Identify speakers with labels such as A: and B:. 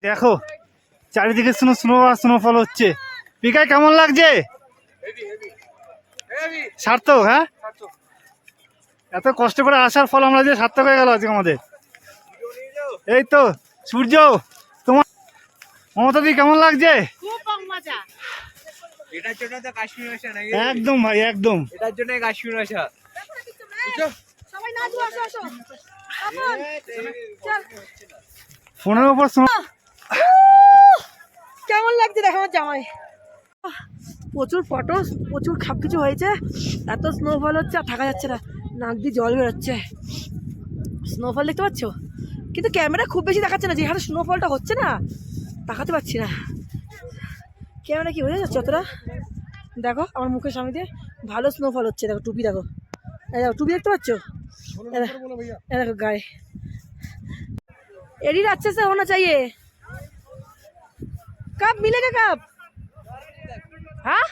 A: দেখো চারিদিকে স্নোফল হচ্ছে। পিকায় কেমন লাগছে? সার্থক, হ্যাঁ এত কষ্ট করে আসার ফল আমরা যে সার্থক হয়ে গেল আজকে আমাদের। এই তো সূর্য, তোমার মমতা দি কেমন লাগছে? একদম ভাই একদম,
B: এটার জন্য কাশ্মীর আসা।
A: ফোনের উপর
C: কেমন লাগছে দেখো আমার জামাই। প্রচুর ফটো, প্রচুর সব কিছু হয়েছে। এত স্নোফল হচ্ছে আর থাকা যাচ্ছে না, নাক দিয়ে জল বেরোচ্ছে। স্নোফল দেখতে পাচ্ছ, কিন্তু ক্যামেরা খুব বেশি দেখাচ্ছে না, যে হারে স্নোফলটা হচ্ছে না দেখাতে পাচ্ছি না। ক্যামেরা কি বোঝা যাচ্ছে অতটা? দেখো আমার মুখের সামনে দিয়ে ভালো স্নোফল হচ্ছে। দেখো টুপি, দেখো দেখো টুপি দেখতে পাচ্ছ, দেখো গায়ে। एडिट अच्छे से होना चाहिए। कब मिलेगा कब? हाँ